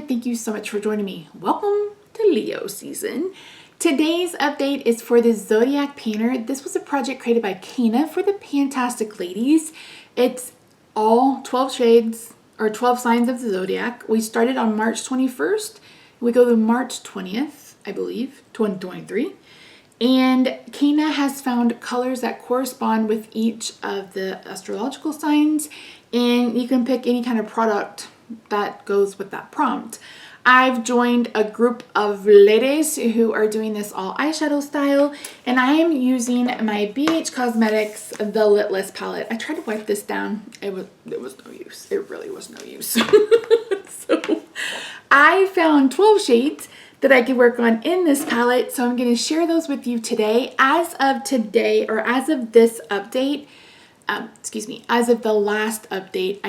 thank you so much for joining me. Welcome to Leo season. Today's update is for the Zodiac painter. This was a project created by Caena for the Pantastic Ladies. It's all 12 shades or 12 signs of the Zodiac. We started on March 21st. We go to March 20th, I believe, 2023. And Caena has found colors that correspond with each of the astrological signs, and you can pick any kind of product that goes with that prompt. I've joined a group of ladies who are doing this all eyeshadow style, and I am using my BH Cosmetics The Litless palette. I tried to wipe this down. It was no use. It really was no use. So I found 12 shades that I could work on in this palette, so I'm going to share those with you today. As of today, or as of this update, as of the last update,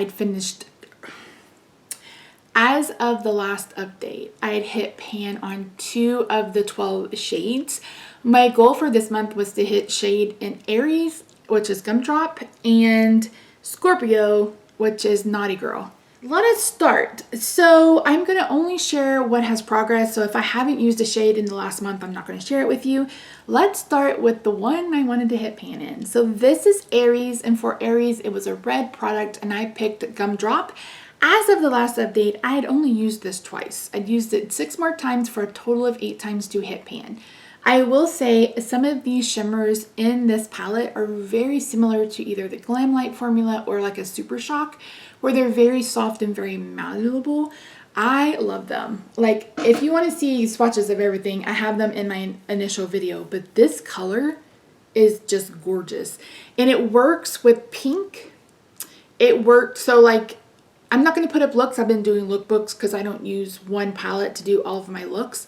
As of the last update, I had hit pan on 2 of the 12 shades. My goal for this month was to hit shade in Aries, which is Gumdrop, and Scorpio, which is Naughty Girl. Let us start. So I'm going to only share what has progress. So if I haven't used a shade in the last month, I'm not going to share it with you. Let's start with the one I wanted to hit pan in. So this is Aries, and for Aries, it was a red product, and I picked Gumdrop. As of the last update, I had only used this twice. I'd used it 6 more times for a total of 8 times to hit pan. I will say some of these shimmers in this palette are very similar to either the Glam Light formula or like a Super Shock, where they're very soft and very malleable. I love them. Like, if you want to see swatches of everything, I have them in my initial video, but this color is just gorgeous. And it works with pink. It worked, so like, I'm not going to put up looks. I've been doing lookbooks because I don't use one palette to do all of my looks.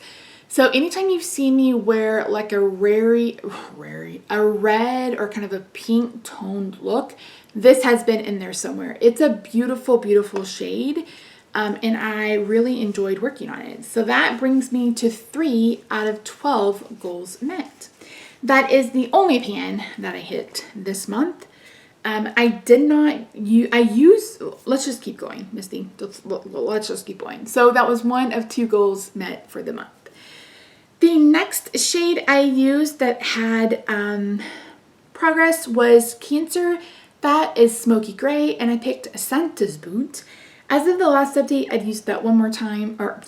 So anytime you've seen me wear like a red or kind of a pink toned look, this has been in there somewhere. It's a beautiful, beautiful shade. And I really enjoyed working on it. So that brings me to 3 out of 12 goals met. That is the only pan that I hit this month. I did not use, let's just keep going, Misty. Let's just keep going. So that was 1 of 2 goals met for the month. The next shade I used that had progress was Cancer. That is Smoky Gray, and I picked Santa's Boot. As of the last update, I'd used that 1 more time, or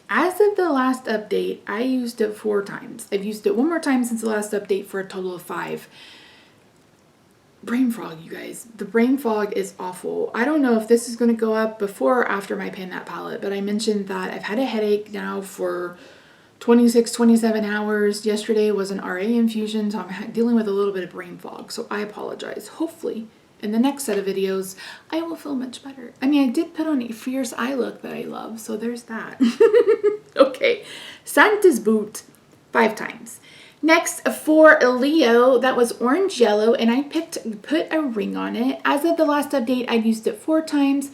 as of the last update, I used it 4 times. I've used it 1 more time since the last update for a total of 5. Brain fog, you guys. The brain fog is awful. I don't know if this is going to go up before or after my pan that palette, but I mentioned that I've had a headache now for 26, 27 hours. Yesterday was an RA infusion, so I'm dealing with a little bit of brain fog, so I apologize. Hopefully, in the next set of videos, I will feel much better. I mean, I did put on a fierce eye look that I love, so there's that. Okay, Santa's Boot, 5 times. Next, for Leo, that was Orange Yellow, and I put a ring on it. As of the last update, I used it 4 times.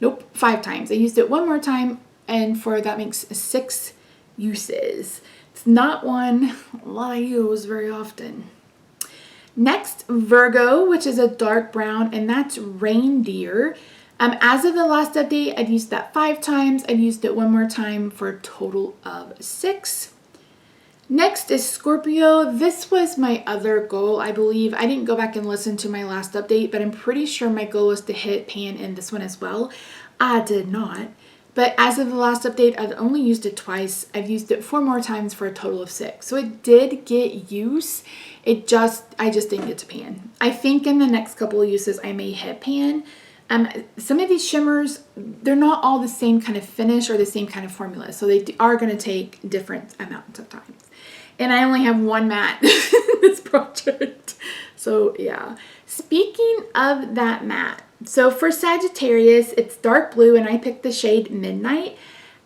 Nope, 5 times. I used it 1 more time, and that makes 6 uses. It's not one a lot I use very often. Next, Virgo, which is a dark brown, and that's Reindeer. As of the last update, I'd used that 5 times. I've used it 1 more time for a total of 6. Next is Scorpio. This was my other goal, I believe. I didn't go back and listen to my last update, but I'm pretty sure my goal was to hit pan in this one as well. I did not. But as of the last update, I've only used it twice. I've used it 4 more times for a total of 6. So it did get use. I just didn't get to pan. I think in the next couple of uses, I may hit pan. Some of these shimmers, they're not all the same kind of finish or the same kind of formula. So they are going to take different amounts of time. And I only have 1 matte in this project. So yeah. Speaking of that matte, so for Sagittarius, it's dark blue, and I picked the shade Midnight.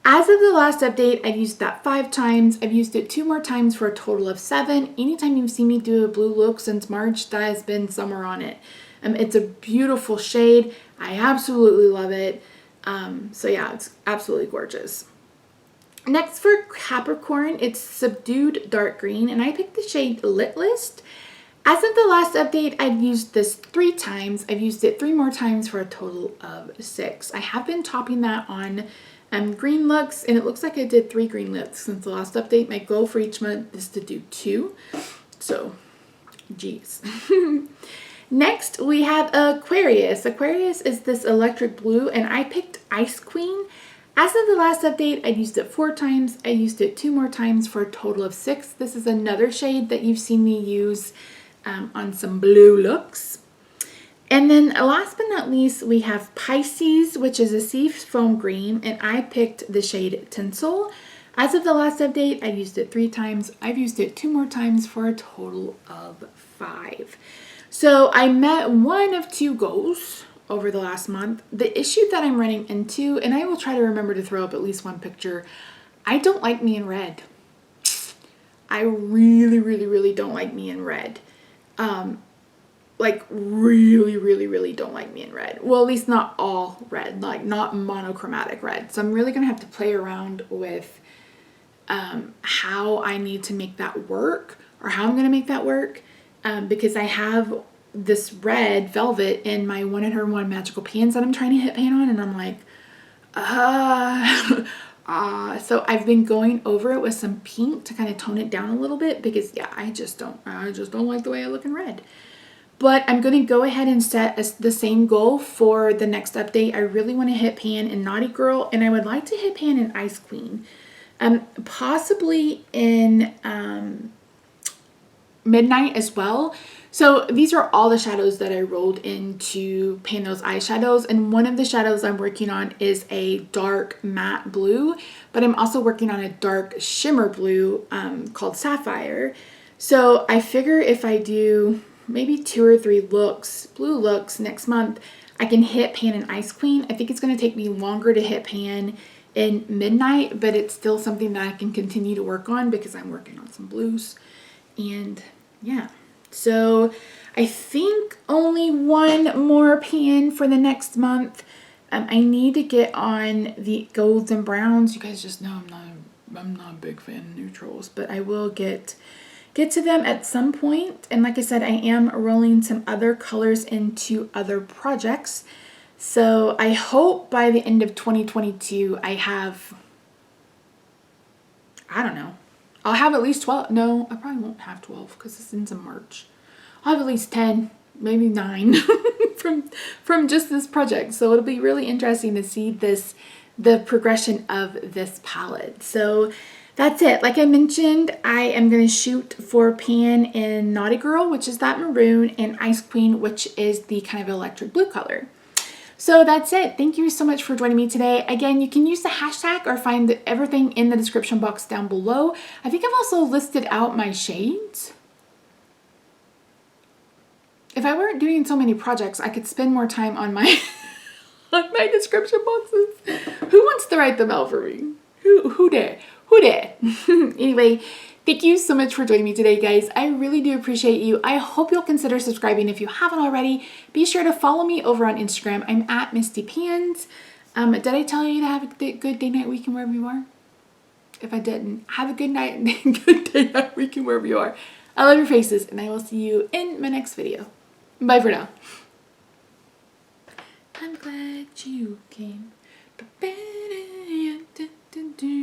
As of the last update, I've used that 5 times. I've used it 2 more times for a total of 7. Anytime you've seen me do a blue look since March, that has been somewhere on it. It's a beautiful shade. I absolutely love it. So yeah, it's absolutely gorgeous. Next, for Capricorn, it's Subdued Dark Green, and I picked the shade Lit List. As of the last update, I've used this 3 times. I've used it 3 more times for a total of 6. I have been topping that on green looks, and it looks like I did 3 green looks since the last update. My goal for each month is to do 2. So, geez. Next, we have Aquarius. Aquarius is this electric blue, and I picked Ice Queen. As of the last update, I used it 4 times. I used it 2 more times for a total of 6. This is another shade that you've seen me use on some blue looks. And then last but not least, we have Pisces, which is a sea foam green, and I picked the shade Tinsel. As of the last update, I used it 3 times. I've used it 2 more times for a total of 5. So I met one of 2 goals over the last month. The issue that I'm running into, and I will try to remember to throw up at least one picture, I don't like me in red. I really, really, really don't like me in red. Like really, really, really don't like me in red. Well, at least not all red, like not monochromatic red. So I'm really gonna have to play around with how I need to make that work, or how I'm gonna make that work, because I have this red velvet in my 1-in-1 magical pans that I'm trying to hit pan on, and I'm like, so I've been going over it with some pink to kind of tone it down a little bit, because yeah, I just don't like the way I look in red. But I'm going to go ahead and set the same goal for the next update. I really want to hit pan in Naughty Girl, and I would like to hit pan in Ice Queen. Possibly in Midnight as well. So these are all the shadows that I rolled into pan those eyeshadows, and one of the shadows I'm working on is a dark matte blue, but I'm also working on a dark shimmer blue called Sapphire. So I figure if I do maybe 2 or 3 looks, blue looks next month, I can hit pan in Ice Queen. I think it's going to take me longer to hit pan in Midnight, but it's still something that I can continue to work on because I'm working on some blues. And yeah, so I think only one more pan for the next month. I need to get on the golds and browns. You guys just know I'm not a big fan of neutrals, but I will get to them at some point. And like I said, I am rolling some other colors into other projects. So I hope by the end of 2022 I have, I don't know, I'll have at least 12. No, I probably won't have 12 because this ends in March. I'll have at least 10, maybe 9 from just this project. So it'll be really interesting to see the progression of this palette. So that's it. Like I mentioned, I am going to shoot for pan in Naughty Girl, which is that maroon, and Ice Queen, which is the kind of electric blue color. So that's it. Thank you so much for joining me today. Again, you can use the hashtag or find everything in the description box down below. I think I've also listed out my shades. If I weren't doing so many projects, I could spend more time on my on my description boxes. Who wants to write them out for me? Who dare? Who dare? Anyway, thank you so much for joining me today, guys. I really do appreciate you. I hope you'll consider subscribing if you haven't already. Be sure to follow me over on Instagram. I'm at Misty Pans. Did I tell you to have a good day, night, weekend, wherever you are? If I didn't, have a good night, good day, night, weekend, wherever you are. I love your faces, and I will see you in my next video. Bye for now. I'm glad you came. Do